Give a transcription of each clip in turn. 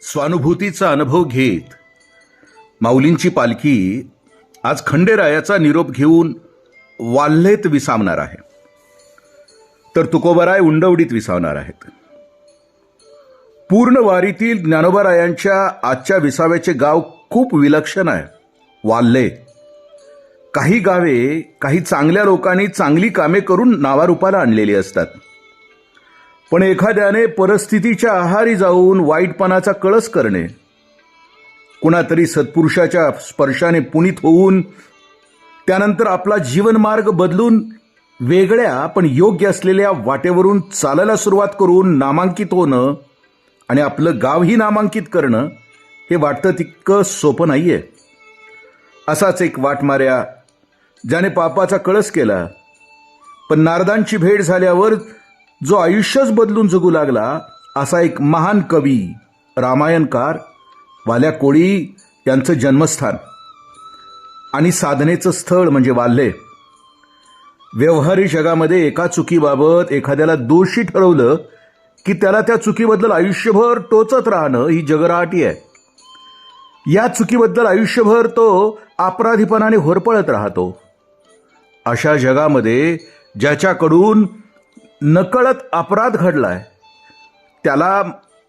स्वानुभूतीचा अनुभव घेत माऊलींची पालखी आज खंडेरायाचा निरोप घेऊन वाल्हेत विसावणार आहे, तर तुकोबाराय उंडवडीत विसावणार आहेत. पूर्ण वारीतील ज्ञानोबारायांच्या आजच्या विसाव्याचे गाव खूप विलक्षण आहे, वाल्हे. काही गावे काही चांगल्या लोकांनी चांगली कामे करून नावारूपाला आणलेली असतात, पण एखाद्याने परिस्थितीच्या आहारी जाऊन वाईटपणाचा कळस करणे, कुणातरी सत्पुरुषाच्या स्पर्शाने पुनीत होऊन त्यानंतर आपला जीवनमार्ग बदलून वेगळ्या पण योग्य असलेल्या वाटेवरून चालायला सुरुवात करून नामांकित होणं आणि आपलं गावही नामांकित करणं हे वाटतं तितकं सोपं नाहीये. असाच एक वाटमाऱ्या ज्याने पापाचा कळस केला, पण नारदांची भेट झाल्यावर जो आयुष्यच बदलून जगू लागला, असा एक महान कवी रामायणकार वाल्या कोळी यांचं जन्मस्थान आणि साधनेचं स्थळ म्हणजे वाल्हे. व्यवहारी जगामध्ये एका चुकीबाबत एखाद्याला दोषी ठरवलं की त्याला त्या चुकीबद्दल आयुष्यभर टोचत राहणं ही जगराटी आहे. या चुकीबद्दल आयुष्यभर तो अपराधीपणाने होरपळत राहतो. अशा जगामध्ये ज्याच्याकडून नकळत अपराध घडलाय त्याला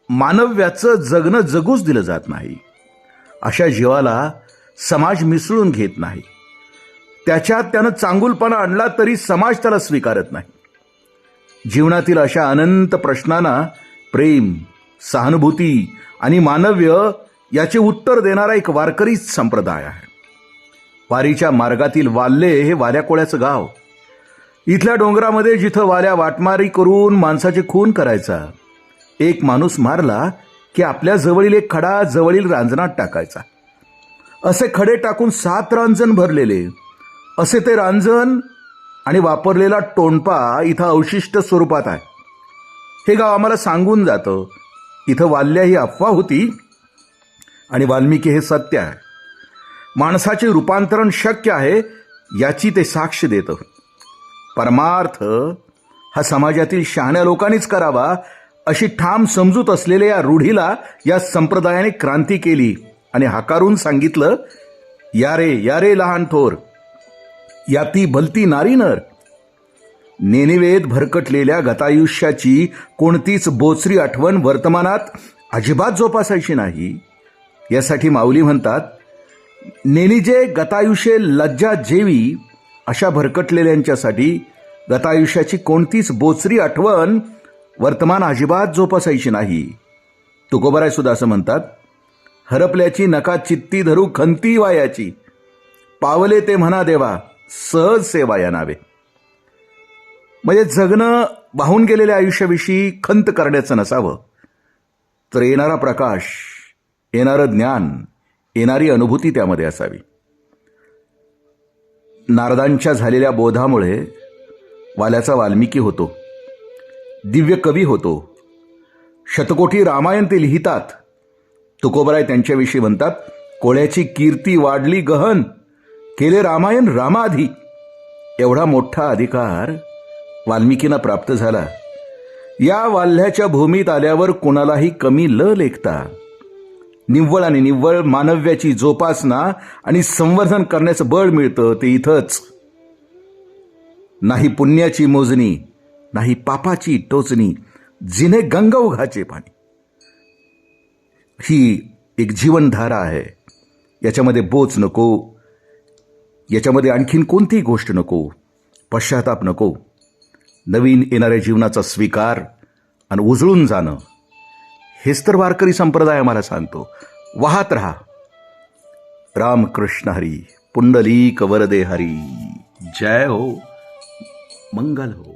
मानव्याचं जगणं जगूच दिलं जात नाही. अशा जीवाला समाज मिसळून घेत नाही. त्याच्यात त्यानं चांगुलपणा आणला तरी समाज त्याला स्वीकारत नाही. जीवनातील अशा अनंत प्रश्नांना प्रेम, सहानुभूती आणि मानव्य याचे उत्तर देणारा एक वारकरी संप्रदाय आहे. वारीच्या मार्गातील वाल्हे हे वाल्याकोळ्याचं गाव. इथल्या डोंगरामध्ये जिथं वाल्या वाटमारी करून माणसाचे खून करायचा, एक माणूस मारला की आपल्या जवळील एक खडा जवळील रांजणात टाकायचा. असे खडे टाकून 7 रांजण भरलेले असे ते रांजण आणि वापरलेला टोणपा इथं अवशिष्ट स्वरूपात आहे. हे गाव आम्हाला सांगून जातं इथं वाल्ल्या ही अफवा होती आणि वाल्मिकी हे सत्य आहे. माणसाचे रूपांतरण शक्य आहे याची ते साक्ष देतं. परमार्थ हा समाजातील शहाण्या लोकांनीच करावा अशी ठाम समजूत असलेल्या या रूढीला या संप्रदायाने क्रांती केली आणि हाकारून सांगितलं, या रे लहान थोर, याती भलती नारी नर. नेनिवेत भरकटलेल्या गतायुष्याची कोणतीच बोचरी आठवण वर्तमानात अजिबात जोपासायची नाही. यासाठी माऊली म्हणतात, नेनिजे गतायुष्ये लज्जा जेवी. अशा भरकटलेल्यांच्यासाठी गतायुष्याची कोणतीच बोचरी आठवण वर्तमान अजिबात जोपासायची नाही. तुकोबाराय सुद्धा असं म्हणतात, हरपल्याची नका चित्ती धरू खंती वायाची. पावले ते म्हणा देवा सहज सेवा या नावे. म्हणजे जगणं वाहून गेलेल्या आयुष्याविषयी खंत करण्याचं नसावं, तर येणारा प्रकाश, येणारं ज्ञान, येणारी अनुभूती त्यामध्ये असावी. नारदांच्या झालेल्या बोधामुळे वाल्याचा वाल्मिकी होतो, दिव्य कवी होतो. शतकोटी रामायण ते लिहितात. तुकोबाराय त्यांच्याविषयी म्हणतात, कोळ्याची कीर्ती वाढली गहन, केले रामायण रामाधी. एवढा मोठा अधिकार वाल्मिकींना प्राप्त झाला. या वाल्ह्याच्या भूमीत आल्यावर कुणालाही कमी ल लेखता निव्वळ आणि निव्वळ मानव्याची जोपासना आणि संवर्धन करण्याचं बळ मिळतं ते इथंच. नाही पुण्याची मोजणी, नाही पापाची टोचणी, जिने गंगाओघाचे पाणी. ही एक जीवनधारा आहे. याच्यामध्ये बोच नको, याच्यामध्ये आणखीन कोणतीही गोष्ट नको, पश्चाताप नको. नवीन येणाऱ्या जीवनाचा स्वीकार आणि उजळून जाणं, हेच तर वारकरी संप्रदाय आम्हाला सांगतो. वाहत रहा. रामकृष्ण हरी, पुंडलिक वरदे हरी. जय हो, मंगल हो.